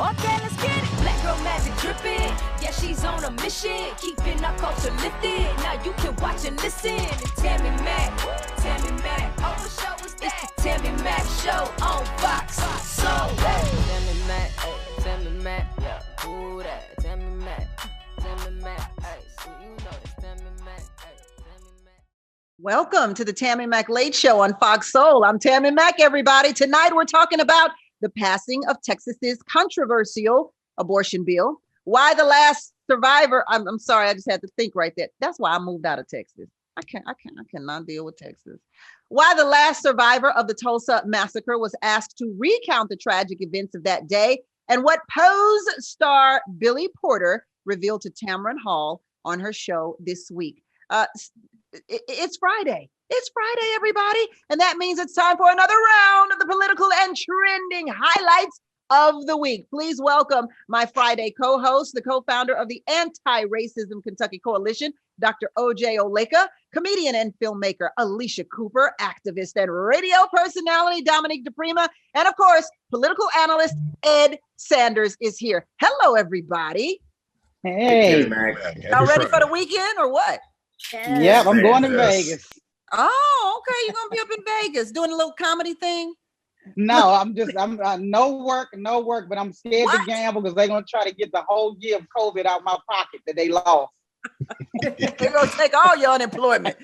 Okay, let's get it. Black girl magic dripping. Yeah, she's on a mission. Keeping our culture lifted. Now you can watch and listen. Tammi Mac. Oh, what show is that? It's the Tammi Mac Show on Fox Soul. Tammi Mac, Tammi Mac, yeah. Who that? Tammi Mac, hey. So you know it's Tammi Mac, hey. Tammi Mac. Welcome to the Tammi Mac Late Show on Fox Soul. I'm Tammi Mac, everybody. Tonight we're talking about the passing of Texas's controversial abortion bill. Why the last survivor, I'm sorry, I just had to think right there. That's why I moved out of Texas. I cannot deal with Texas. Why the last survivor of the Tulsa massacre was asked to recount the tragic events of that day, and what Pose star Billy Porter revealed to Tamron Hall on her show this week. It's Friday. It's Friday, everybody. And that means it's time for another round of the political and trending highlights of the week. Please welcome my Friday co-host, the co-founder of the Anti-Racism Kentucky Coalition, Dr. O.J. Oleka, comedian and filmmaker Alicia Cooper, activist and radio personality Dominique DePrima, and of course, political analyst Ed Sanders is here. Hello, everybody. Hey. Y'all ready for the weekend or what? Yep, I'm going to Vegas. Oh, okay. You're gonna be up in Vegas doing a little comedy thing? No, I'm no work, but I'm scared to gamble because they're gonna try to get the whole year of COVID out my pocket that they lost. They're gonna take all your unemployment.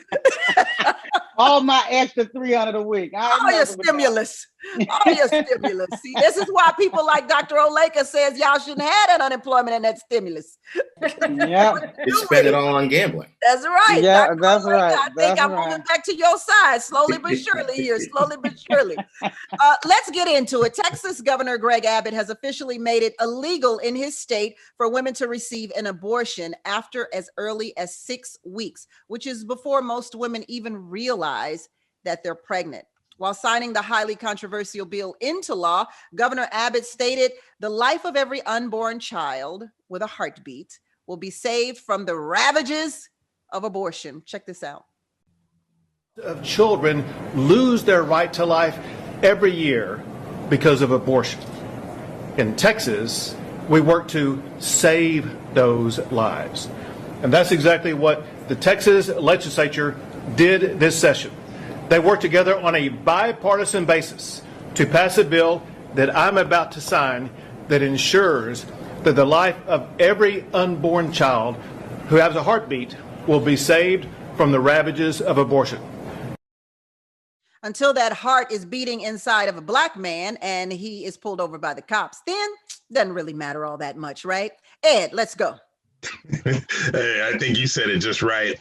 All my extra $300 a week. All your stimulus. All your stimulus. See, this is why people like Dr. Oleka says y'all shouldn't have that unemployment and that stimulus. Yeah. You spend it all on gambling. That's right. Yeah, Dr. that's Oleka, right. I think I'm moving back to your side slowly but surely here. Slowly but surely. Let's get into it. Texas Governor Greg Abbott has officially made it illegal in his state for women to receive an abortion after as early as 6 weeks, which is before most women even realize that they're pregnant. While signing the highly controversial bill into law, Governor Abbott stated the life of every unborn child with a heartbeat will be saved from the ravages of abortion. Check this out. Of children lose their right to life every year because of abortion. In Texas, we work to save those lives. And that's exactly what the Texas legislature did this session. They worked together on a bipartisan basis to pass a bill that I'm about to sign that ensures that the life of every unborn child who has a heartbeat will be saved from the ravages of abortion. Until that heart is beating inside of a black man and he is pulled over by the cops, then doesn't really matter all that much, right? Ed, let's go. Hey, I think you said it just right.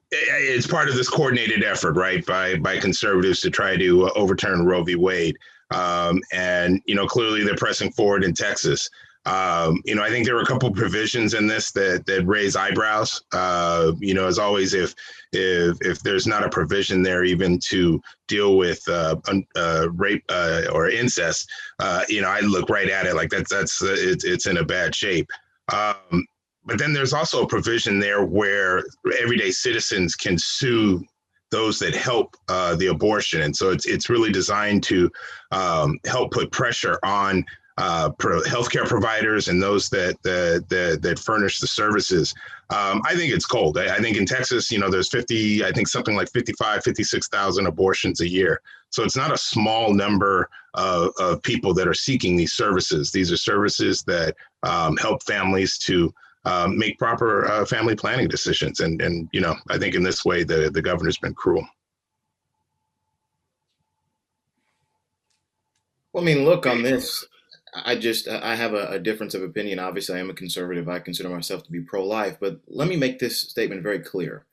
It's part of this coordinated effort, right, by conservatives to try to overturn Roe v. Wade. And clearly they're pressing forward in Texas. I think there were a couple provisions in this that raise eyebrows. As always, if there's not a provision there even to deal with rape or incest, I look right at it like it's in a bad shape. But then there's also a provision there where everyday citizens can sue those that help the abortion. And so it's really designed to help put pressure on healthcare providers and those that furnish the services. I think it's cold. I think in Texas, there's something like 56,000 abortions a year. So it's not a small number of people that are seeking these services. These are services that help families to make proper family planning decisions. And I think in this way, the governor's been cruel. Well, I mean, look, on this, I have a difference of opinion. Obviously, I am a conservative. I consider myself to be pro-life. But let me make this statement very clear.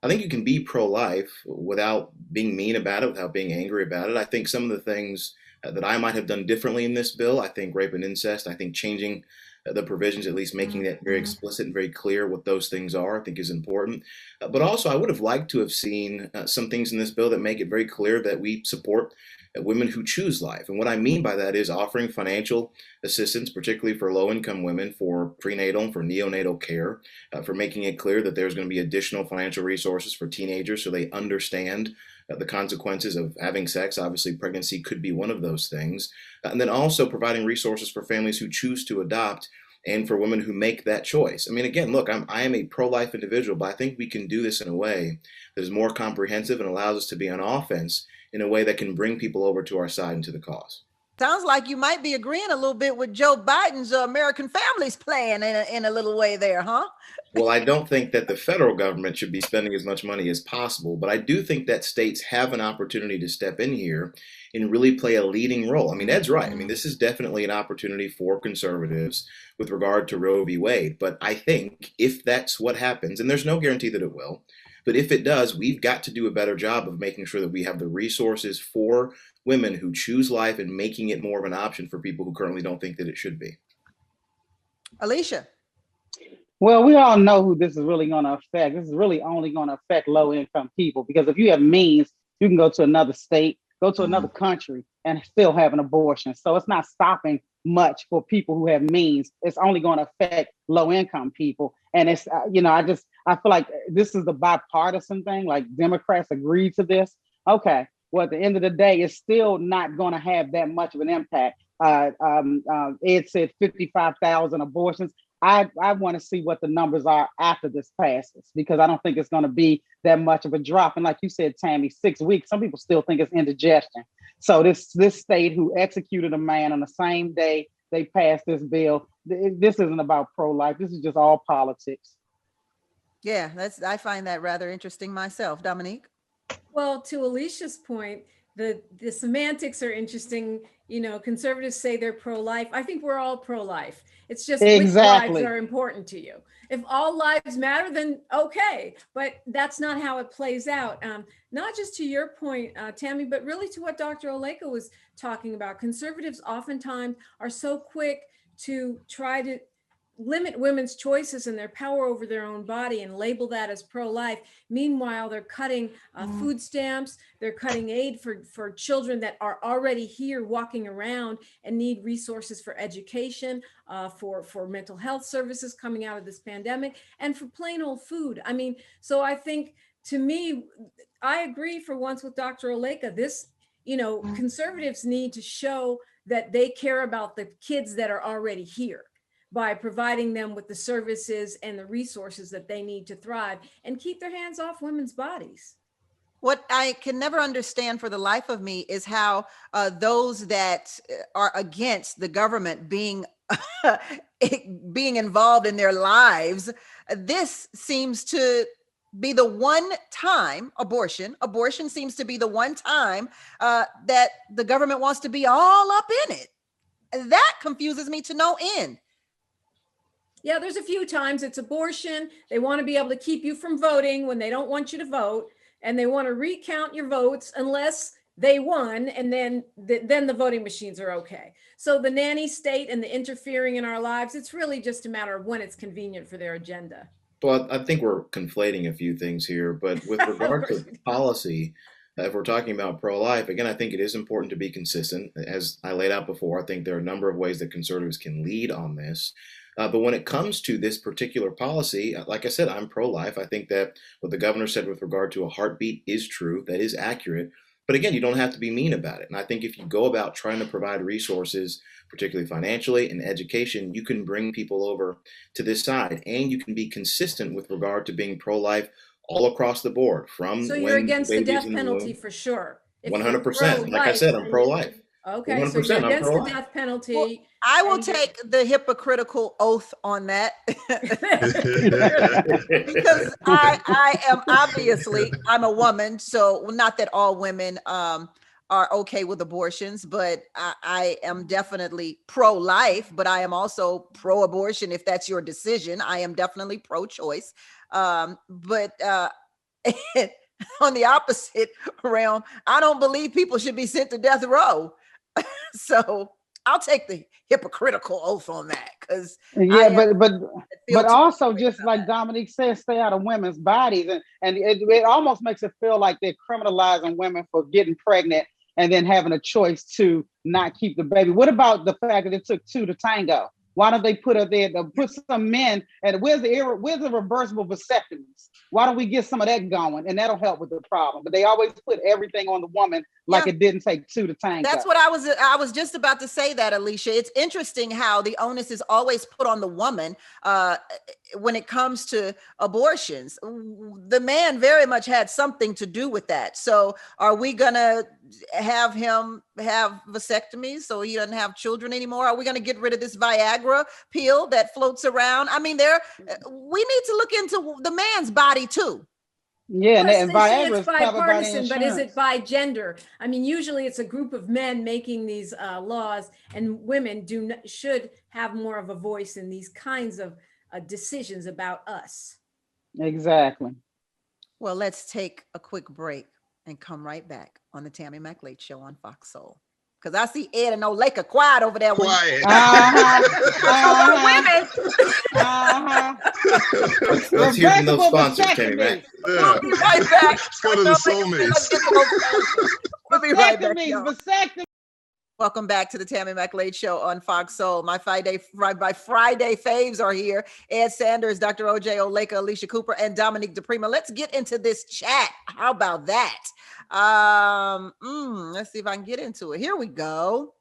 I think you can be pro-life without being mean about it, without being angry about it. I think some of the things that I might have done differently in this bill, I think rape and incest, I think changing the provisions, at least making that very explicit and very clear what those things are, I think is important. But also, I would have liked to have seen some things in this bill that make it very clear that we support women who choose life. And what I mean by that is offering financial assistance, particularly for low-income women, for prenatal and for neonatal care, for making it clear that there's going to be additional financial resources for teenagers so they understand the consequences of having sex. Obviously, pregnancy could be one of those things. And then also providing resources for families who choose to adopt and for women who make that choice. I mean, again, look, I am a pro-life individual, but I think we can do this in a way that is more comprehensive and allows us to be on offense in a way that can bring people over to our side and to the cause. Sounds like you might be agreeing a little bit with Joe Biden's American Families Plan in a little way there, huh? Well, I don't think that the federal government should be spending as much money as possible, but I do think that states have an opportunity to step in here and really play a leading role. I mean, Ed's right. I mean, this is definitely an opportunity for conservatives with regard to Roe v. Wade. But I think if that's what happens, and there's no guarantee that it will, but if it does, we've got to do a better job of making sure that we have the resources for women who choose life and making it more of an option for people who currently don't think that it should be. Alicia. Well, we all know who this is really going to affect. This is really only going to affect low-income people, because if you have means, you can go to another state, go to another country, and still have an abortion. So it's not stopping much for people who have means. It's only going to affect low-income people. And it's, I feel like this is the bipartisan thing. Like, Democrats agreed to this. Okay, well, at the end of the day, it's still not going to have that much of an impact. Ed said 55,000 abortions. I want to see what the numbers are after this passes, because I don't think it's going to be that much of a drop. And like you said, Tammy, 6 weeks, some people still think it's indigestion. So this state who executed a man on the same day they passed this bill, this isn't about pro-life. This is just all politics. Yeah, I find that rather interesting myself. Dominique? Well, to Alicia's point, the semantics are interesting. You know, conservatives say they're pro-life. I think we're all pro-life. It's just which lives are important to you. If all lives matter, then okay. But that's not how it plays out. Not just to your point, Tammy, but really to what Dr. Oleka was talking about. Conservatives oftentimes are so quick to try to limit women's choices and their power over their own body and label that as pro-life. Meanwhile, they're cutting food stamps, they're cutting aid for children that are already here walking around and need resources for education, for mental health services coming out of this pandemic, and for plain old food. I mean, so I think, to me, I agree for once with Dr. Oleka. This, conservatives need to show that they care about the kids that are already here, by providing them with the services and the resources that they need to thrive and keep their hands off women's bodies. What I can never understand for the life of me is how those that are against the government being involved in their lives, this seems to be the one time abortion seems to be the one time that the government wants to be all up in it. That confuses me to no end. Yeah, there's a few times it's abortion. They want to be able to keep you from voting when they don't want you to vote, and they want to recount your votes unless they won, and then the voting machines are okay. So the nanny state and the interfering in our lives, it's really just a matter of when it's convenient for their agenda. Well, I think we're conflating a few things here, but with regard to policy, if we're talking about pro-life, again, I think it is important to be consistent. As I laid out before, I think there are a number of ways that conservatives can lead on this. But when it comes to this particular policy, like I said, I'm pro-life. I think that what the governor said with regard to a heartbeat is true. That is accurate. But again, you don't have to be mean about it. And I think if you go about trying to provide resources, particularly financially and education, you can bring people over to this side, and you can be consistent with regard to being pro-life all across the board. So you're against the death penalty for sure. 100%. Like I said, I'm pro-life. Okay, 100%, so you're against the death penalty. Well, I will take the hypocritical oath on that because I am obviously, I'm a woman, so not that all women are okay with abortions, but I am definitely pro-life, but I am also pro-abortion if that's your decision. I am definitely pro-choice, but on the opposite realm, I don't believe people should be sent to death row. So I'll take the hypocritical oath on that, because but also, just like Dominique said, stay out of women's bodies, and it almost makes it feel like they're criminalizing women for getting pregnant and then having a choice to not keep the baby. What about the fact that it took two to tango? Why don't they put up there to put some men, and where's the reversible vasectomies? Why don't we get some of that going, and that'll help with the problem? But they always put everything on the woman, like it didn't take two to tango. That's what I was just about to say, that, Alicia. It's interesting how the onus is always put on the woman when it comes to abortions. The man very much had something to do with that. So are we gonna have him have vasectomies so he doesn't have children anymore? Are we gonna get rid of this Viagra pill that floats around? I mean, we need to look into the man's body too. Yeah, Plus, and they say Viagra it's is covered by the bipartisan, but is it insurance. by gender? I mean, usually it's a group of men making these laws, and women should have more of a voice in these kinds of decisions about us. Exactly. Well, let's take a quick break and come right back on the Tammi Mack Late Show on Fox Soul. Because I see Ed and Oleka quiet over there. Quiet. Women. Let's hear from those sponsors, Tammi Mack. We'll be right back. Let's go to the soulmates. We'll be right back. Vasectomies. Welcome back to the Tammi Mack Late Show on Fox Soul. My Friday faves are here. Ed Sanders, Dr. O.J. Oleka, Alicia Cooper, and Dominique DePrima. Let's get into this chat. How about that? Let's see if I can get into it. Here we go.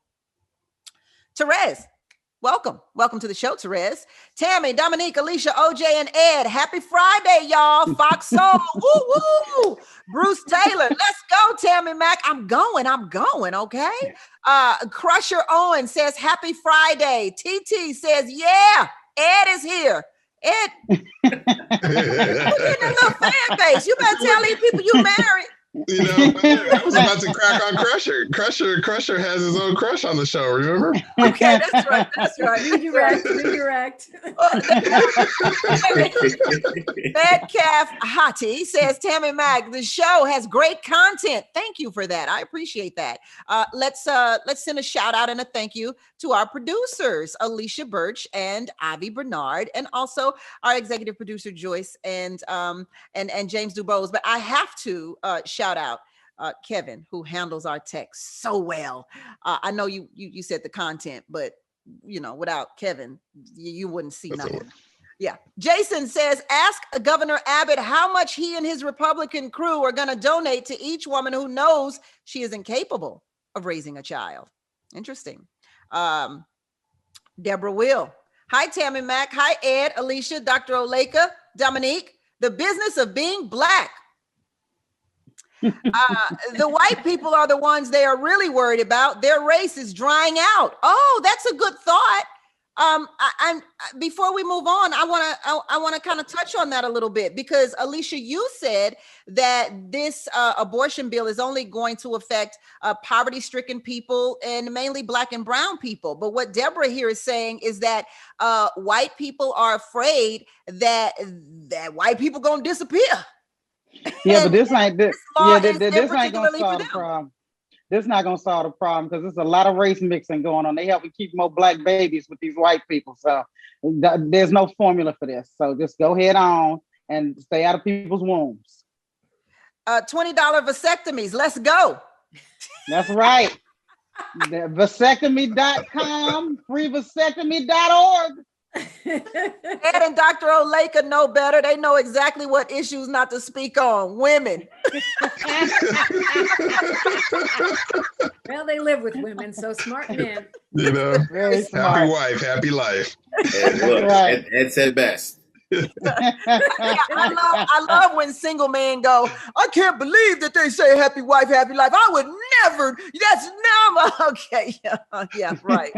Therese, welcome. Welcome to the show, Therese. Tammy, Dominique, Alicia, OJ, and Ed. Happy Friday, y'all. Fox Soul. Woo, woo. Bruce Taylor. Let's go, Tammi Mack. I'm going. Okay. Crusher Owen says, happy Friday. TT says, yeah, Ed is here. Ed, look at that little fan base. You better tell these people you married. You know, I was about to crack on Crusher. Crusher has his own crush on the show, remember? Okay, that's right. Redirect. Metcalf Hottie says, Tammi Mack, the show has great content. Thank you for that. I appreciate that. Let's send a shout out and a thank you to our producers, Alicia Birch and Avi Bernard, and also our executive producer, Joyce, and James Dubose. But I have to shout out Kevin, who handles our text so well. I know you said the content, but without Kevin, you wouldn't see nothing. Yeah. Jason says, ask Governor Abbott how much he and his Republican crew are going to donate to each woman who knows she is incapable of raising a child. Interesting. Deborah Will. Hi, Tammi Mack. Hi, Ed, Alicia, Dr. Oleka, Dominique. The business of being Black. The white people are the ones they are really worried about. Their race is drying out. Oh, that's a good thought. Before we move on, I want to kind of touch on that a little bit, because Alicia, you said that this abortion bill is only going to affect poverty-stricken people and mainly Black and brown people. But what Deborah here is saying is that white people are afraid that white people gonna disappear. Yeah, but this ain't gonna solve the them. problem. This is not gonna solve the problem, because there's a lot of race mixing going on. They helping keep more Black babies with these white people. So there's no formula for this. So just go head on and stay out of people's wombs. $20 vasectomies. Let's go. That's right. Vasectomy.com, freevasectomy.org. Ed and Dr. Oleka know better. They know exactly what issues not to speak on. Women. Well, they live with women, so smart men. Very smart. Happy wife, happy life. And look, Right. Ed said best. I love when single men go, I can't believe that they say happy wife, happy life. I would never. That's never. Okay. Yeah, right.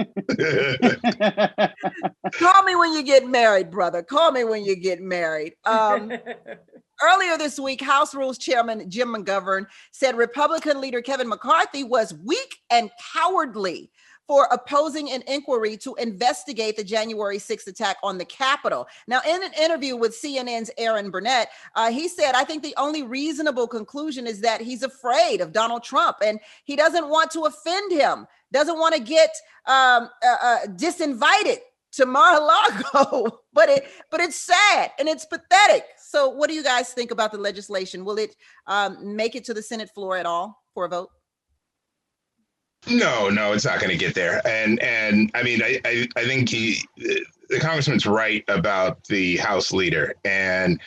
Call me when you get married, brother. Call me when you get married. Earlier this week, House Rules Chairman Jim McGovern said Republican leader Kevin McCarthy was weak and cowardly for opposing an inquiry to investigate the January 6th attack on the Capitol. Now, in an interview with CNN's Aaron Burnett, he said, I think the only reasonable conclusion is that he's afraid of Donald Trump and he doesn't want to offend him, doesn't want to get disinvited to Mar-a-Lago. But it's sad and it's pathetic. So what do you guys think about the legislation? Will it make it to the Senate floor at all for a vote? No, it's not going to get there. And I mean, I think the congressman's right about the House leader, and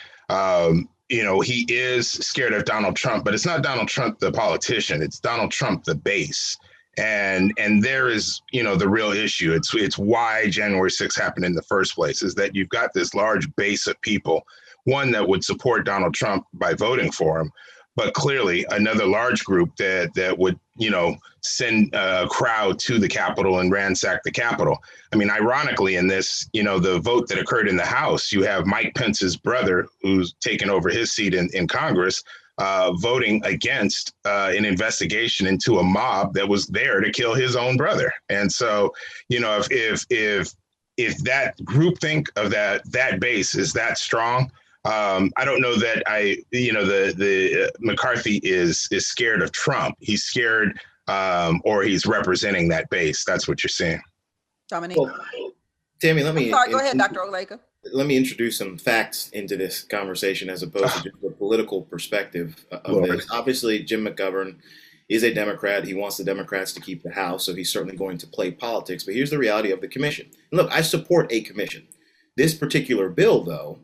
he is scared of Donald Trump, but it's not Donald Trump the politician; it's Donald Trump the base. And there is the real issue. It's why January 6th happened in the first place, is that you've got this large base of people, one that would support Donald Trump by voting for him, but clearly another large group that would send a crowd to the Capitol and ransack the Capitol. I mean, ironically, in this, the vote that occurred in the House, you have Mike Pence's brother, who's taken over his seat in Congress, voting against an investigation into a mob that was there to kill his own brother. And so, if that groupthink of that base is that strong, I don't know that the McCarthy is scared of Trump. He's scared, or he's representing that base. That's what you're saying. Dominique. Well, Tammi, go ahead, Dr. Oleka. Let me introduce some facts into this conversation as opposed to just the political perspective of this. Obviously, Jim McGovern is a Democrat. He wants the Democrats to keep the House, so he's certainly going to play politics. But here's the reality of the commission. And look, I support a commission. This particular bill, though,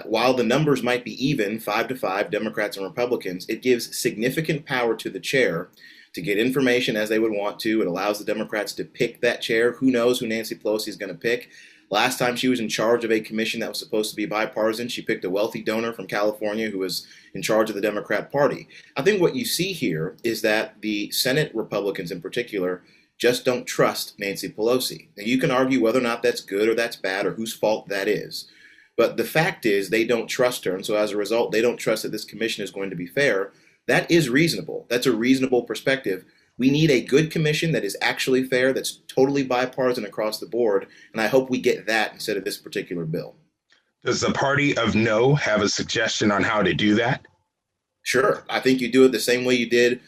while the numbers might be even, 5-5, Democrats and Republicans, it gives significant power to the chair to get information as they would want to. It allows the Democrats to pick that chair. Who knows who Nancy Pelosi is going to pick? Last time she was in charge of a commission that was supposed to be bipartisan, she picked a wealthy donor from California who was in charge of the Democrat Party. I think what you see here is that the Senate Republicans in particular just don't trust Nancy Pelosi. Now, you can argue whether or not that's good or that's bad or whose fault that is. But the fact is they don't trust her. And so as a result, they don't trust that this commission is going to be fair. That is reasonable. That's a reasonable perspective. We need a good commission that is actually fair, that's totally bipartisan across the board. And I hope we get that instead of this particular bill. Does the party of no have a suggestion on how to do that? Sure. I think you do it the same way you did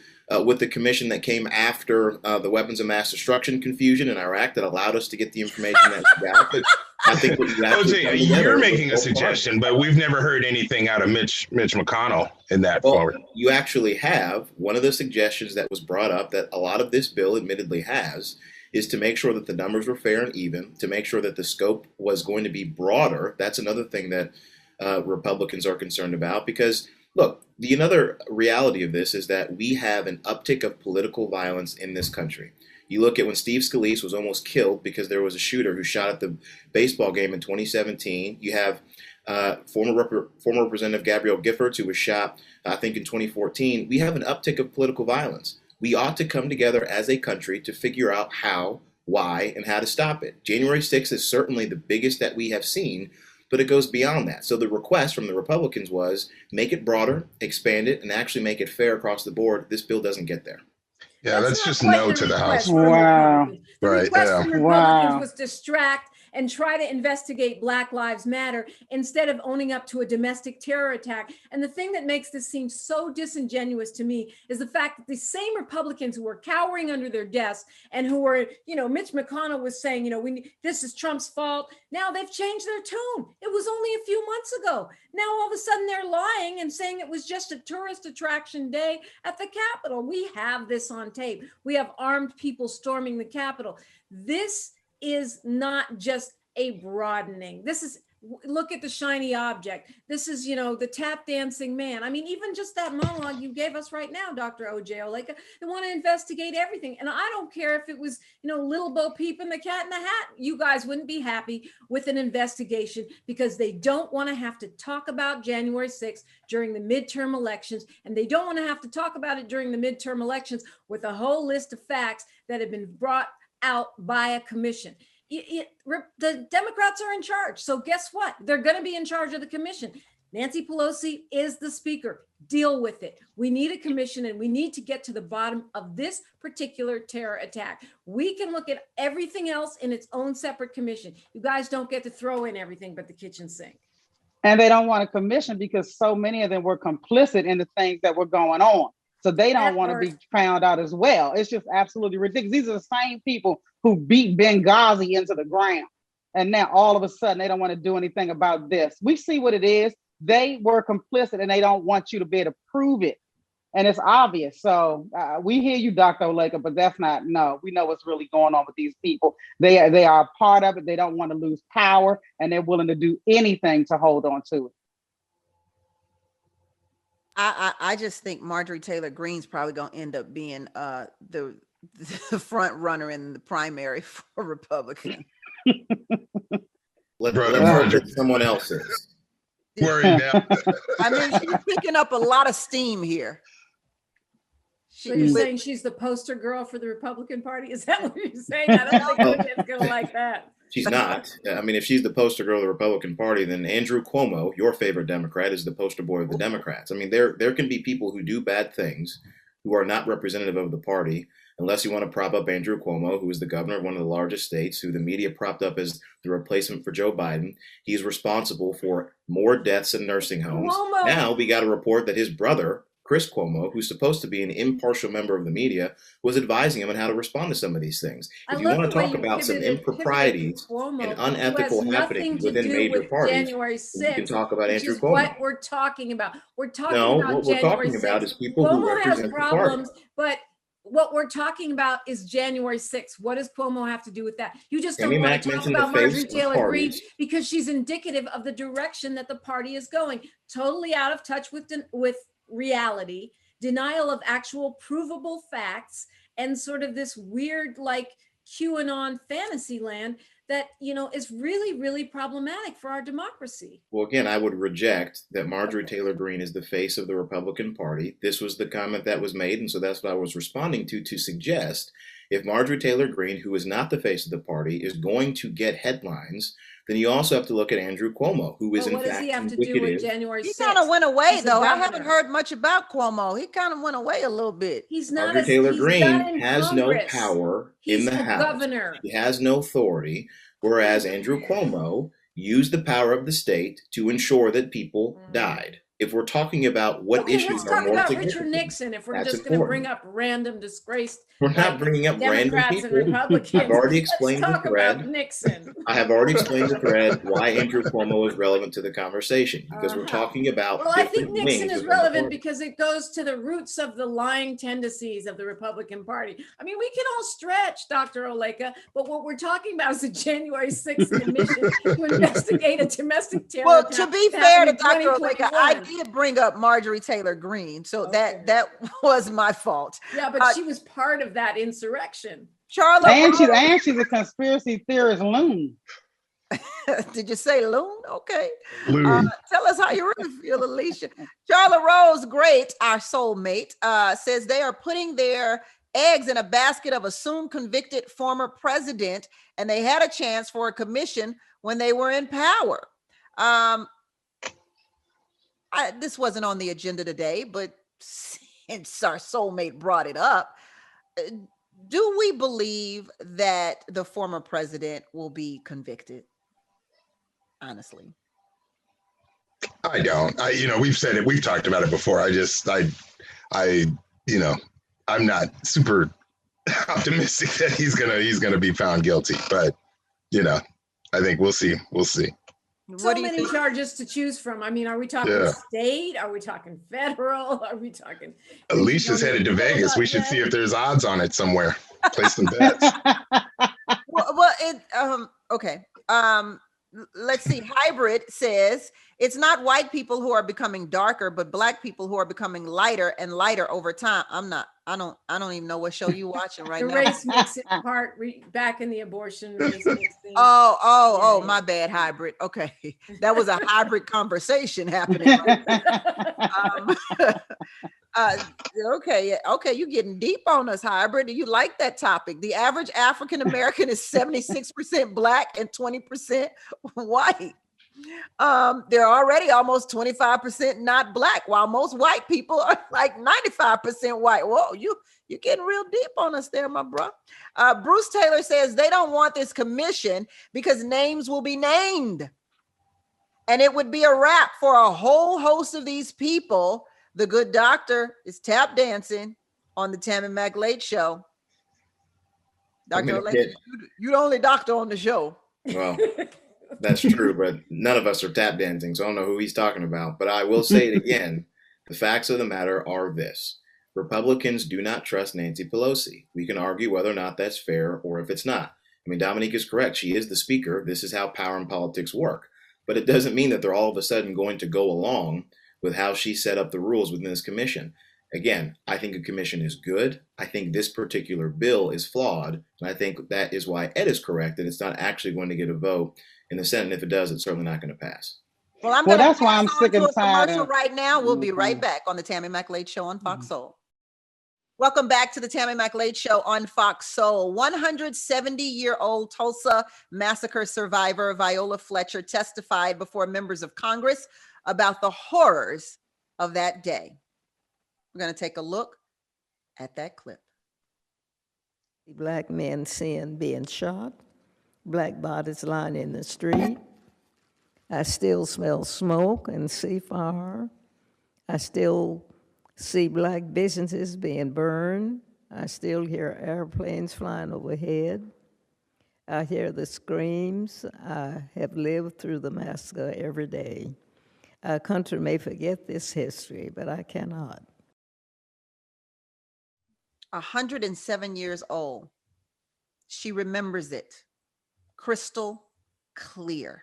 with the commission that came after the weapons of mass destruction confusion in Iraq that allowed us to get the information that we got. But I think what you're making a suggestion, but we've never heard anything out of Mitch McConnell in that forward. You actually have. One of the suggestions that was brought up that a lot of this bill admittedly has is to make sure that the numbers were fair and even, to make sure that the scope was going to be broader. That's another thing that Republicans are concerned about because, look, the another reality of this is that we have an uptick of political violence in this country. You look at when Steve Scalise was almost killed because there was a shooter who shot at the baseball game in 2017. You have former Representative Gabrielle Giffords, who was shot, I think, in 2014. We have an uptick of political violence. We ought to come together as a country to figure out how, why, and how to stop it. January 6th is certainly the biggest that we have seen, but it goes beyond that. So the request from the Republicans was make it broader, expand it, and actually make it fair across the board. This bill doesn't get there. Yeah, that's just no to the House. Wow. The request from Republicans was distract and try to investigate Black Lives Matter instead of owning up to a domestic terror attack. And the thing that makes this seem so disingenuous to me is the fact that the same Republicans who were cowering under their desks and who were, Mitch McConnell was saying, this is Trump's fault. Now they've changed their tune. It was only a few months ago. Now all of a sudden they're lying and saying it was just a tourist attraction day at the Capitol. We have this on tape. We have armed people storming the Capitol. This is not just a broadening. This is, look at the shiny object. This is, the tap dancing man. I mean, even just that monologue you gave us right now, Dr. O.J. Oleka, they want to investigate everything. And I don't care if it was, Little Bo Peep and the Cat in the Hat. You guys wouldn't be happy with an investigation because they don't want to have to talk about January 6th during the midterm elections. And they don't want to have to talk about it during the midterm elections with a whole list of facts that have been brought out by a commission. The Democrats are in charge. So guess what? They're going to be in charge of the commission. Nancy Pelosi is the speaker. Deal with it. We need a commission and we need to get to the bottom of this particular terror attack. We can look at everything else in its own separate commission. You guys don't get to throw in everything but the kitchen sink. And they don't want a commission because so many of them were complicit in the things that were going on. So they don't want to be found out as well. It's just absolutely ridiculous. These are the same people who beat Benghazi into the ground. And now all of a sudden they don't want to do anything about this. We see what it is. They were complicit and they don't want you to be able to prove it. and it's obvious. So we hear you, Dr. Oleka, but that's not, no, we know what's really going on with these people. They are a part of it. They don't want to lose power, and they're willing to do anything to hold on to it. I just think Marjorie Taylor Greene's probably going to end up being the front runner in the primary for Republican. Let someone else is. Worry now. I mean, she's picking up a lot of steam here. So you're saying she's the poster girl for the Republican Party? Is that what you're saying? I don't think it's going to like that. She's not. I mean, if she's the poster girl of the Republican Party, then Andrew Cuomo, your favorite Democrat, is the poster boy of the Democrats. I mean, there can be people who do bad things who are not representative of the party, unless you want to prop up Andrew Cuomo, who is the governor of one of the largest states, who the media propped up as the replacement for Joe Biden. He's responsible for more deaths in nursing homes. Cuomo. Now we got a report that his brother, Chris Cuomo, who's supposed to be an impartial member of the media, was advising him on how to respond to some of these things. If you want to talk about some improprieties and unethical happenings within major parties, January 6th, you can talk about Andrew Cuomo. What we're talking about. We're talking about what January we're talking 6th. about is people Cuomo who represent has the party. problems, but what we're talking about is January 6th. What does Cuomo have to do with that? You just don't want to talk about Marjorie Taylor Greene because she's indicative of the direction that the party is going. Totally out of touch with reality, denial of actual provable facts, and sort of this weird like QAnon fantasy land that, you know, is really, really problematic for our democracy. Well, again, I would reject that Marjorie Taylor Greene is the face of the Republican Party. This was the comment that was made, and so that's what I was responding to suggest if Marjorie Taylor Greene, who is not the face of the party, is going to get headlines, then you also have to look at Andrew Cuomo, who is in fact what does he have to do with January 6th? He kind of went away, though. I haven't heard much about Cuomo. He kind of went away a little bit. He's not. Marjorie Taylor Greene has no power in the House. Governor. He has no authority, whereas Andrew Cuomo used the power of the state to ensure that people died. If we're talking about what issues are more significant, let's talk about Richard Nixon. If we're just going to bring up random disgraced, we're not bringing up Democrats random people. And Republicans. I've already explained Let's talk the thread. about Nixon. I have already explained the thread why Andrew Cuomo is relevant to the conversation because we're talking about. Well, I think Nixon is relevant because it goes to the roots of the lying tendencies of the Republican Party. I mean, we can all stretch, Dr. Oleka, but what we're talking about is the January 6th commission to investigate a domestic terror. Well, to be fair to Dr. Oleka, I did bring up Marjorie Taylor Greene, so that was my fault. Yeah, but she was part of that insurrection. Charlotte, and she's a conspiracy theorist loon. Did you say loon? Okay. Loon. Tell us how you really feel, Alicia. Charlotte Rose Great, our soulmate, says they are putting their eggs in a basket of a soon convicted former president, and they had a chance for a commission when they were in power. This wasn't on the agenda today, but since our soulmate brought it up, do we believe that the former president will be convicted? Honestly, I don't. We've said it. We've talked about it before. I'm not super optimistic that he's gonna be found guilty. But I think we'll see. We'll see. So many charges to choose from. I mean, are we talking state? Are we talking federal? Are we talking? Alicia's headed to Vegas. We should see if there's odds on it somewhere. Place some bets. Okay. Let's see. Hybrid says it's not white people who are becoming darker, but black people who are becoming lighter and lighter over time. I don't even know what show you watching right now. The race mixing part back in the abortion race mixing. Oh, my bad, Hybrid. Okay. That was a hybrid conversation happening. Okay, you're getting deep on us, Hybrid. Do you like that topic? The average African American is 76% black and 20% white. They're already almost 25% not black, while most white people are like 95% white. Whoa, you're getting real deep on us there, my bro. Bruce Taylor says they don't want this commission because names will be named. And it would be a wrap for a whole host of these people. The good doctor is tap dancing on the Tammi Mack Late Show. Dr. Late, you're the only doctor on the show. Well, that's true, but none of us are tap dancing, so I don't know who he's talking about. But I will say it again. The facts of the matter are this. Republicans do not trust Nancy Pelosi. We can argue whether or not that's fair or if it's not. I mean, Dominique is correct. She is the speaker. This is how power and politics work. But it doesn't mean that they're all of a sudden going to go along with how she set up the rules within this commission. Again, I think a commission is good. I think this particular bill is flawed. And I think that is why Ed is correct, that it's not actually going to get a vote in the Senate. And if it does, it's certainly not going to pass. Well, that's why I'm sick and tired of right now. We'll be right back on the Tammi Mack Late Show on Fox Soul. Welcome back to the Tammi Mack Late Show on Fox Soul. 170-year-old Tulsa massacre survivor Viola Fletcher testified before members of Congress about the horrors of that day. We're going to take a look at that clip. Black men seen being shot, black bodies lying in the street. I still smell smoke and see fire. I still see black businesses being burned. I still hear airplanes flying overhead. I hear the screams. I have lived through the massacre every day. Our country may forget this history, but I cannot. 107 years old. She remembers it crystal clear.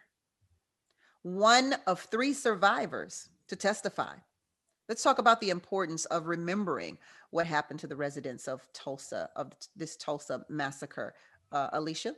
One of 3 survivors to testify. Let's talk about the importance of remembering what happened to the residents of Tulsa, of this Tulsa massacre. Alicia?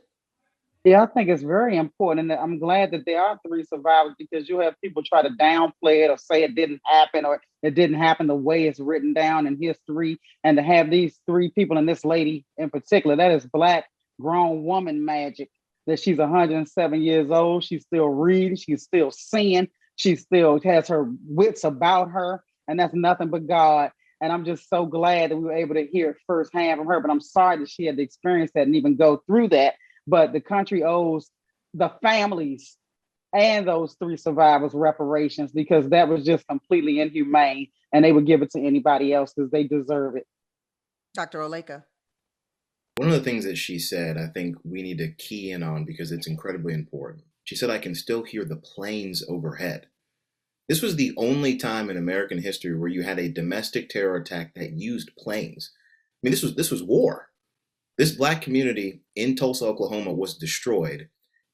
Yeah, I think it's very important. And I'm glad that there are 3 survivors, because you have people try to downplay it or say it didn't happen or it didn't happen the way it's written down in history. And to have these 3 people, and this lady in particular, that is Black grown woman magic, that she's 107 years old. She's still reading. She's still seeing. She still has her wits about her. And that's nothing but God. And I'm just so glad that we were able to hear it firsthand from her. But I'm sorry that she had to experience that and even go through that. But the country owes the families and those 3 survivors reparations, because that was just completely inhumane. And they would give it to anybody else because they deserve it. Dr. Oleka. One of the things that she said, I think we need to key in on because it's incredibly important. She said, I can still hear the planes overhead. This was the only time in American history where you had a domestic terror attack that used planes. I mean, this was war. This Black community in Tulsa, Oklahoma was destroyed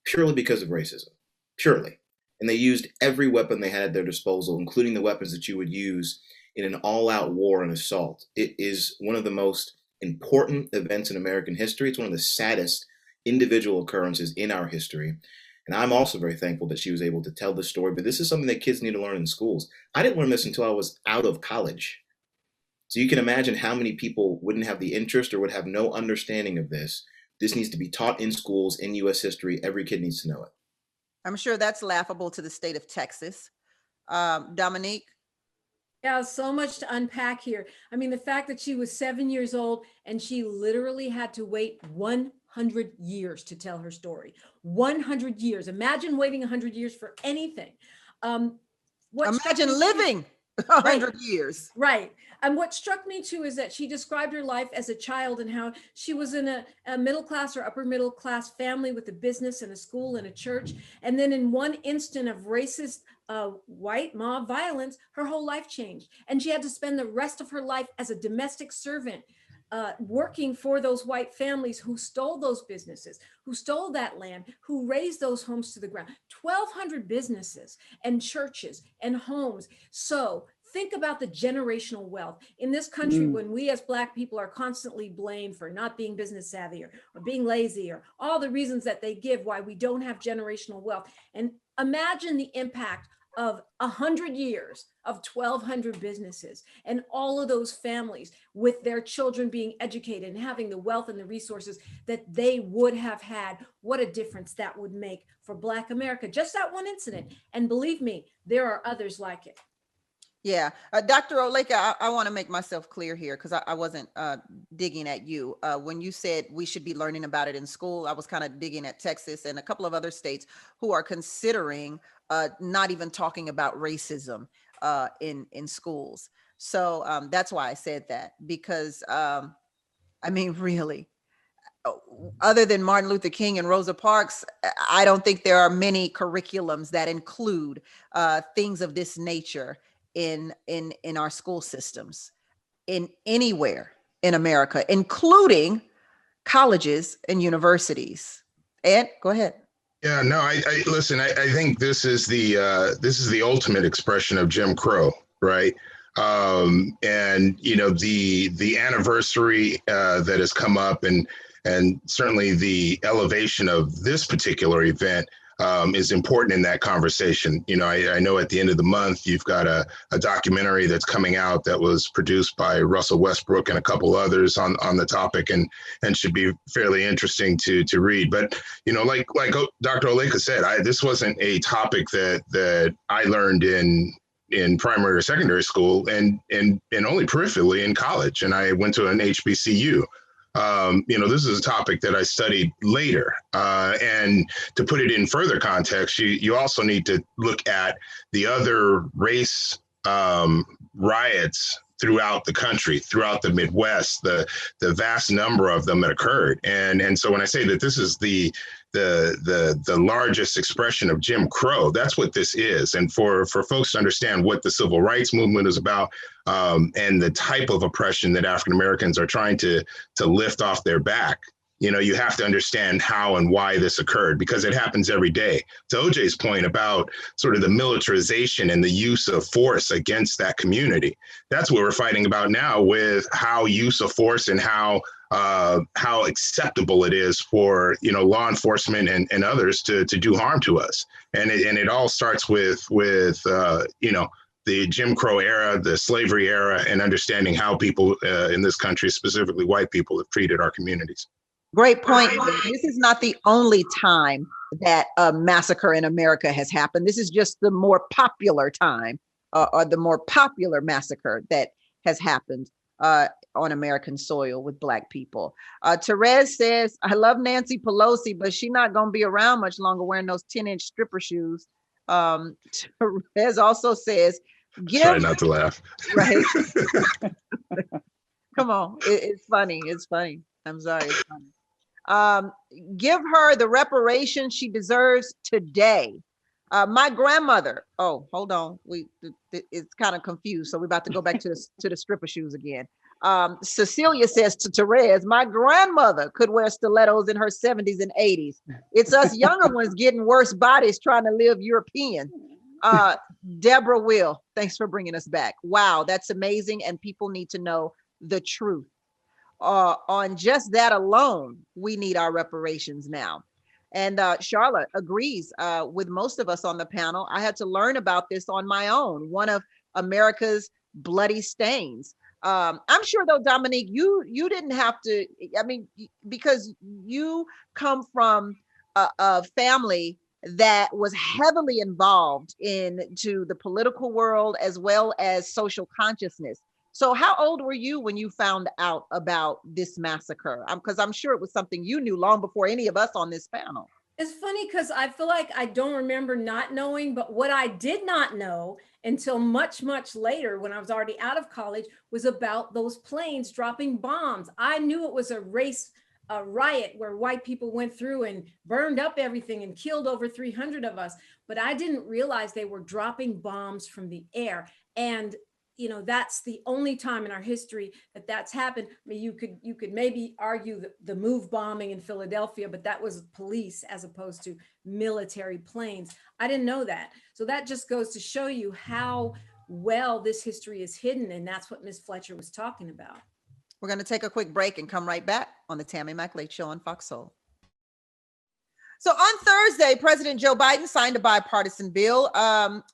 purely because of racism, purely. And they used every weapon they had at their disposal, including the weapons that you would use in an all-out war and assault. It is one of the most important events in American history. It's one of the saddest individual occurrences in our history. And I'm also very thankful that she was able to tell this story, but this is something that kids need to learn in schools. I didn't learn this until I was out of college. So you can imagine how many people wouldn't have the interest or would have no understanding of this. This needs to be taught in schools, in U.S. history. Every kid needs to know it. I'm sure that's laughable to the state of Texas. Dominique? Yeah, so much to unpack here. I mean, the fact that she was 7 years old and she literally had to wait 100 years to tell her story. 100 years. Imagine waiting 100 years for anything. Imagine living 100 years. Right. And what struck me too is that she described her life as a child and how she was in a middle class or upper middle class family with a business and a school and a church. And then in one instant of racist white mob violence, her whole life changed. And she had to spend the rest of her life as a domestic servant, working for those white families who stole those businesses, who stole that land, who raised those homes to the ground. 1,200 businesses and churches and homes. So think about the generational wealth in this country when we as Black people are constantly blamed for not being business savvy or being lazy or all the reasons that they give why we don't have generational wealth. And imagine the impact of 100 years of 1,200 businesses and all of those families with their children being educated and having the wealth and the resources that they would have had. What a difference that would make for Black America. Just that one incident. And believe me, there are others like it. Yeah. Dr. Oleka, I want to make myself clear here because I wasn't digging at you. When you said we should be learning about it in school, I was kind of digging at Texas and a couple of other states who are considering not even talking about racism in schools. So that's why I said that, because I mean, really, other than Martin Luther King and Rosa Parks, I don't think there are many curriculums that include things of this nature in our school systems in anywhere in America, including colleges and universities. Ed, go ahead. Yeah, no, I listen. I think this is the ultimate expression of Jim Crow, right? And you know the anniversary that has come up, and certainly the elevation of this particular event is important in that conversation. You know, I know at the end of the month you've got a documentary that's coming out that was produced by Russell Westbrook and a couple others on the topic, and should be fairly interesting to read. But you know, like Dr. Oleka said, this wasn't a topic that I learned in primary or secondary school, and only peripherally in college. And I went to an HBCU. You know, this is a topic that I studied later. And to put it in further context, you also need to look at the other race riots throughout the country, throughout the Midwest, the vast number of them that occurred. And so when I say that this is the largest expression of Jim Crow, that's what this is. And for folks to understand what the civil rights movement is about, and the type of oppression that African Americans are trying to lift off their back, you know, you have to understand how and why this occurred, because it happens every day. To OJ's point about sort of the militarization and the use of force against that community, that's what we're fighting about now, with how use of force and how acceptable it is for, you know, law enforcement and others to do harm to us. And it all starts with you know, the Jim Crow era, the slavery era, and understanding how people in this country, specifically white people, have treated our communities. Great point. This is not the only time that a massacre in America has happened. This is just the more popular time, or the more popular massacre that has happened on American soil with Black people. Therese says, I love Nancy Pelosi, but she's not going to be around much longer wearing those 10-inch stripper shoes. Therese also says, try not to laugh. Right. Come on. It's funny. It's funny. I'm sorry. It's funny. Give her the reparation she deserves today. My grandmother. Oh, hold on. It's kind of confused. So we're about to go back to the stripper shoes again. Cecilia says to Therese, my grandmother could wear stilettos in her 70s and 80s. It's us younger ones getting worse bodies trying to live European. Deborah Will, thanks for bringing us back. Wow, that's amazing. And people need to know the truth. On just that alone, we need our reparations now. And Charlotte agrees with most of us on the panel. I had to learn about this on my own, one of America's bloody stains. I'm sure though, Dominique, you didn't have to, I mean, because you come from a family that was heavily involved into the political world as well as social consciousness. So how old were you when you found out about this massacre? Because I'm sure it was something you knew long before any of us on this panel. It's funny because I feel like I don't remember not knowing, but what I did not know until much, much later when I was already out of college was about those planes dropping bombs. I knew it was a riot where white people went through and burned up everything and killed over 300 of us, but I didn't realize they were dropping bombs from the air. And you know, that's the only time in our history that that's happened. I mean, you could maybe argue the move bombing in Philadelphia, but that was police as opposed to military planes. I didn't know that. So that just goes to show you how well this history is hidden. And that's what Ms. Fletcher was talking about. We're going to take a quick break and come right back on the Tammi Mack Late Show on Fox Soul. So on Thursday, President Joe Biden signed a bipartisan bill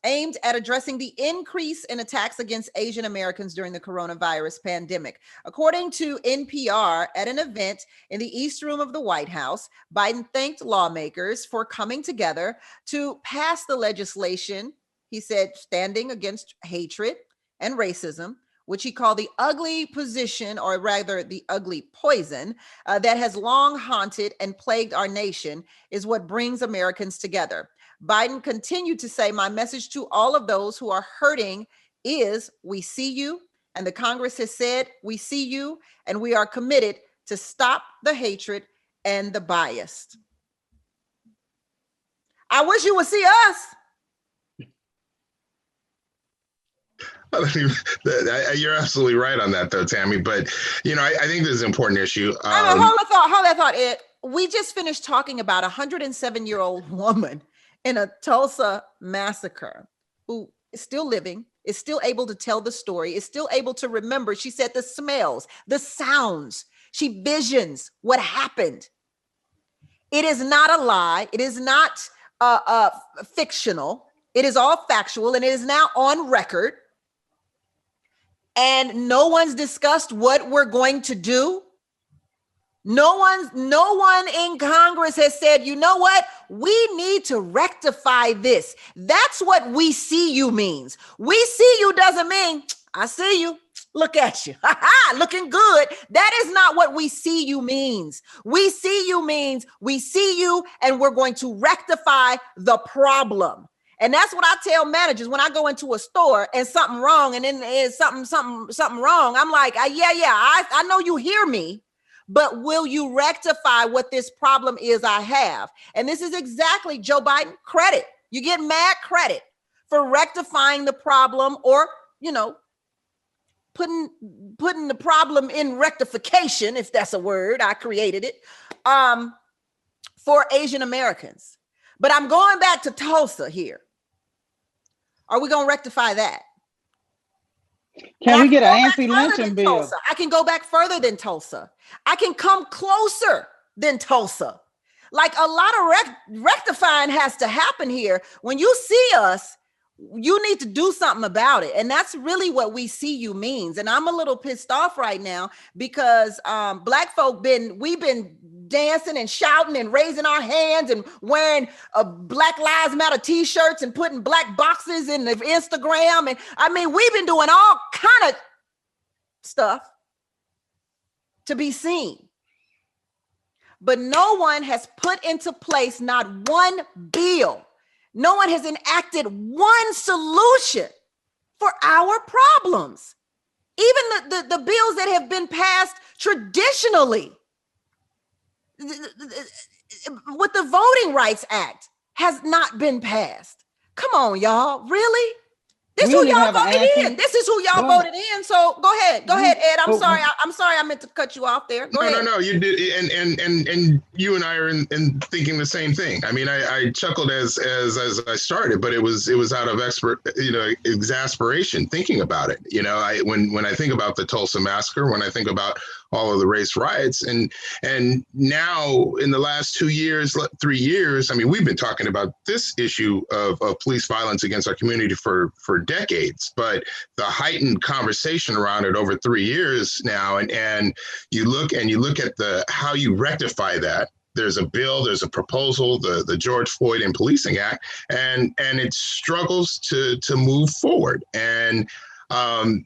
aimed at addressing the increase in attacks against Asian Americans during the coronavirus pandemic. According to NPR, at an event in the East Room of the White House, Biden thanked lawmakers for coming together to pass the legislation, he said, standing against hatred and racism, which he called the ugly position, or rather the ugly poison, that has long haunted and plagued our nation, is what brings Americans together. Biden continued to say, my message to all of those who are hurting is, we see you, and the Congress has said, we see you, and we are committed to stop the hatred and the bias. I wish you would see us. You're absolutely right on that, though, Tammy. But I think this is an important issue. Hold that thought, Ed. We just finished talking about a 107-year-old woman in a Tulsa massacre who is still living, is still able to tell the story, is still able to remember. She said the smells, the sounds. She visions what happened. It is not a lie. It is not fictional. It is all factual, and it is now on record. And no one's discussed what we're going to do. No one in Congress has said, you know what? We need to rectify this. That's what "we see you" means. We see you doesn't mean I see you. Look at you. Looking good. That is not what "we see you" means. "We see you" means we see you and we're going to rectify the problem. And that's what I tell managers when I go into a store and something wrong, and then there's something wrong. I'm like, I know you hear me, but will you rectify what this problem is I have? And this is exactly Joe Biden credit. You get mad credit for rectifying the problem, or, putting the problem in rectification, if that's a word. I created it, for Asian Americans. But I'm going back to Tulsa here. Are we going to rectify that? Can we get an anti-lynching bill? Tulsa. I can go back further than Tulsa. I can come closer than Tulsa. Like, a lot of rectifying has to happen here. When you see us, you need to do something about it. And that's really what "we see you" means. And I'm a little pissed off right now because Black folk we've been dancing and shouting and raising our hands and wearing Black Lives Matter t-shirts and putting black boxes in the Instagram. And we've been doing all kind of stuff to be seen. But no one has put into place not one bill. No one has enacted one solution for our problems. Even the bills that have been passed traditionally with the Voting Rights Act has not been passed. Come on, y'all. Really? This is who y'all voted in. This is who y'all voted in. So go ahead, Ed. I'm sorry. I'm sorry. I meant to cut you off there. Go ahead. No. You did, and you and I are in thinking the same thing. I chuckled as I started, but it was out of exasperation thinking about it. When I think about the Tulsa massacre, when I think about all of the race riots, and now in the last 3 years, we've been talking about this issue of police violence against our community for decades, but the heightened conversation around it over 3 years now, and you look at how you rectify that. There's a bill, there's a proposal, the George Floyd and Policing Act, and it struggles to move forward. And I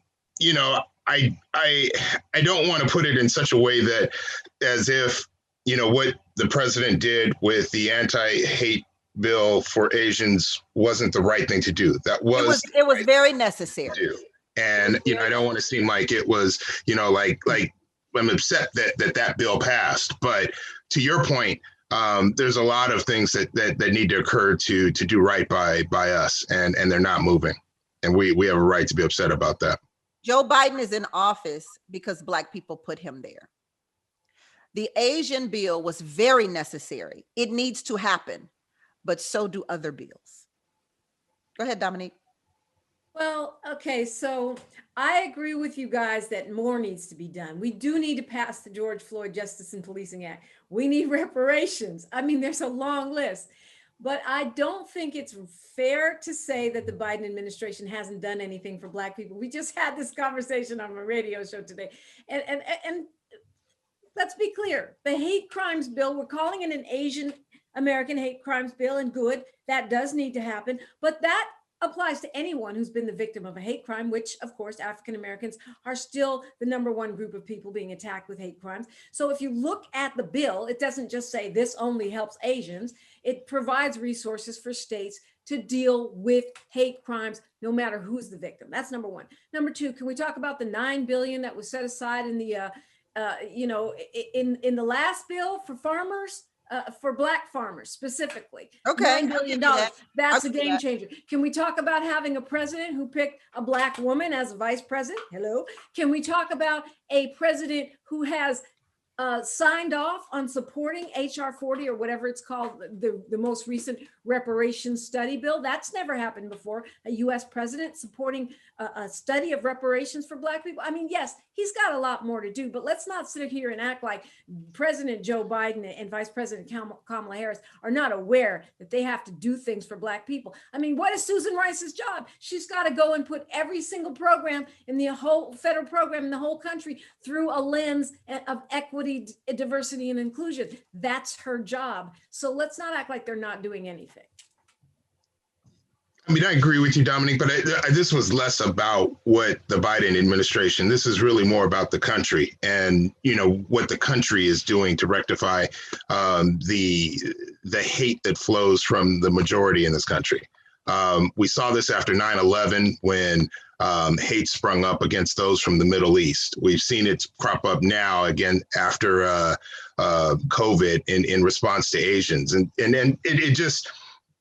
don't want to put it in such a way that as if what the president did with the anti-hate bill for Asians wasn't the right thing to do. It was very necessary. And I don't want to seem like it was like I'm upset that bill passed. But to your point, there's a lot of things that need to occur to do right by us, and they're not moving, and we have a right to be upset about that. Joe Biden is in office because Black people put him there. The Asian bill was very necessary. It needs to happen, but so do other bills. Go ahead, Dominique. Well, okay, so I agree with you guys that more needs to be done. We do need to pass the George Floyd Justice and Policing Act. We need reparations. There's a long list. But I don't think it's fair to say that the Biden administration hasn't done anything for Black people. We just had this conversation on my radio show today. And let's be clear, the hate crimes bill, we're calling it an Asian American hate crimes bill, and good, that does need to happen. But that applies to anyone who's been the victim of a hate crime, which of course, African Americans are still the number one group of people being attacked with hate crimes. So if you look at the bill, it doesn't just say this only helps Asians. It provides resources for states to deal with hate crimes, no matter who's the victim. That's number one. Number two, can we talk about the $9 billion that was set aside in the, in the last bill for farmers? for black farmers specifically. Okay, $9 billion. That's a game changer. Can we talk about having a president who picked a black woman as a vice president? Hello. Can we talk about a president who has signed off on supporting HR 40 or whatever it's called, the most recent reparations study bill? That's never happened before. A US president supporting a study of reparations for black people. I mean, yes, he's got a lot more to do, but let's not sit here and act like President Joe Biden and Vice President Kamala Harris are not aware that they have to do things for black people. I mean, what is Susan Rice's job? She's got to go and put every single program in the whole federal program in the whole country through a lens of equity, diversity, and inclusion. That's her job. So let's not act like they're not doing anything. I mean, I agree with you, Dominique, but this was less about what the Biden administration, this is really more about the country and, you know, what the country is doing to rectify the hate that flows from the majority in this country. We saw this after 9/11 when hate sprung up against those from the Middle East. We've seen it crop up now again after COVID in response to Asians. And then it just,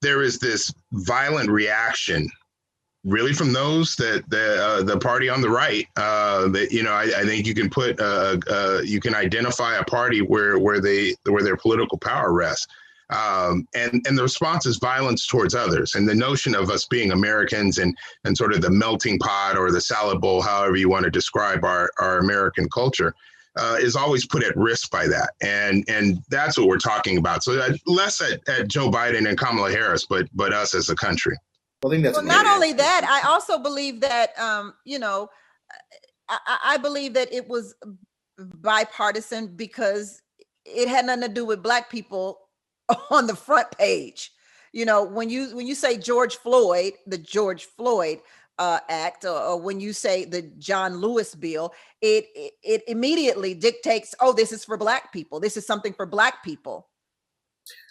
there is this violent reaction really from those that the party on the right that, you know, I think you can put you can identify a party where their political power rests. And the response is violence towards others. And the notion of us being Americans and sort of the melting pot or the salad bowl, however you want to describe our American culture, is always put at risk by that. And that's what we're talking about. So less at Joe Biden and Kamala Harris, but us as a country. Well, I think that's not only that, I also believe that, you know, I believe that it was bipartisan because it had nothing to do with black people on the front page. You know, when you say George Floyd, the George Floyd Act, or when you say the John Lewis bill, it immediately dictates, oh, this is for black people. This is something for black people.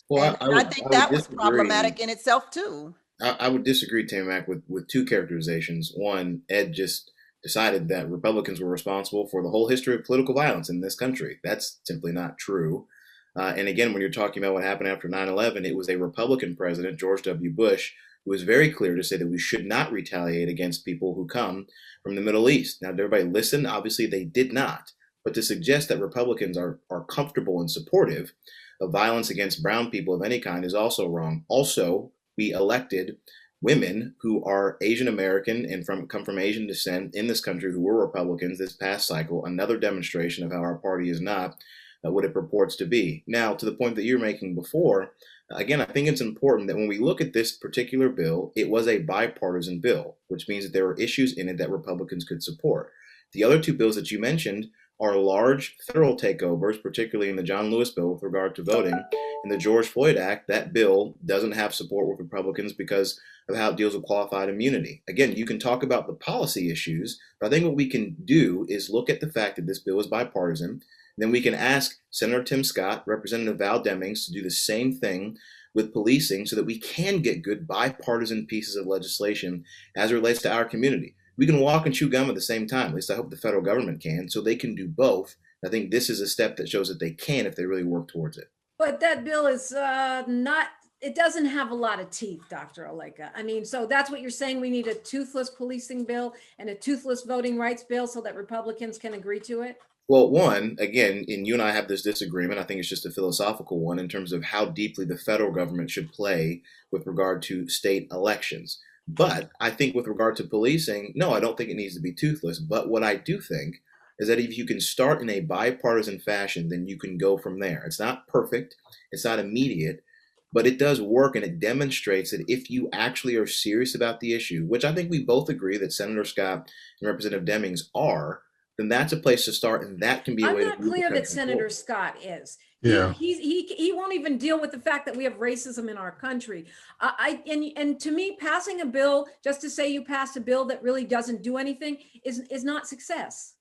Well, I think that was problematic in itself too. I would disagree, Tammi Mac, with two characterizations. One, Ed just decided that Republicans were responsible for the whole history of political violence in this country. That's simply not true. And again, when you're talking about what happened after 9/11, it was a Republican president, George W. Bush, who was very clear to say that we should not retaliate against people who come from the Middle East. Now, did everybody listen? Obviously, they did not. But to suggest that Republicans are comfortable and supportive of violence against brown people of any kind is also wrong. Also, we elected women who are Asian American and come from Asian descent in this country who were Republicans this past cycle, another demonstration of how our party is not what it purports to be. Now, to the point that you're making before, again, I think it's important that when we look at this particular bill, it was a bipartisan bill, which means that there were issues in it that Republicans could support. The other two bills that you mentioned are large federal takeovers, particularly in the John Lewis bill with regard to voting. In the George Floyd Act, that bill doesn't have support with Republicans because of how it deals with qualified immunity. Again, you can talk about the policy issues, but I think what we can do is look at the fact that this bill is bipartisan. Then we can ask Senator Tim Scott, Representative Val Demings to do the same thing with policing so that we can get good bipartisan pieces of legislation as it relates to our community. We can walk and chew gum at the same time. At least I hope the federal government can, so they can do both. I think this is a step that shows that they can if they really work towards it. But that bill is it doesn't have a lot of teeth, Dr. Oleka. I mean, so that's what you're saying. We need a toothless policing bill and a toothless voting rights bill so that Republicans can agree to it? Well, one, again, and you and I have this disagreement. I think it's just a philosophical one in terms of how deeply the federal government should play with regard to state elections. But I think with regard to policing, no, I don't think it needs to be toothless. But what I do think is that if you can start in a bipartisan fashion, then you can go from there. It's not perfect. It's not immediate. But it does work, and it demonstrates that if you actually are serious about the issue, which I think we both agree that Senator Scott and Representative Demings are, then that's a place to start, and that can be a way to move the country forward. I'm not clear that Senator Scott is. Yeah. He won't even deal with the fact that we have racism in our country. And to me, passing a bill just to say you passed a bill that really doesn't do anything is not success.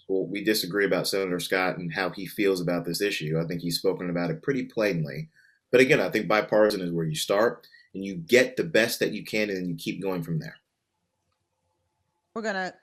Well, we disagree about Senator Scott and how he feels about this issue. I think he's spoken about it pretty plainly. But again, I think bipartisan is where you start and you get the best that you can, and then you keep going from there. We're going to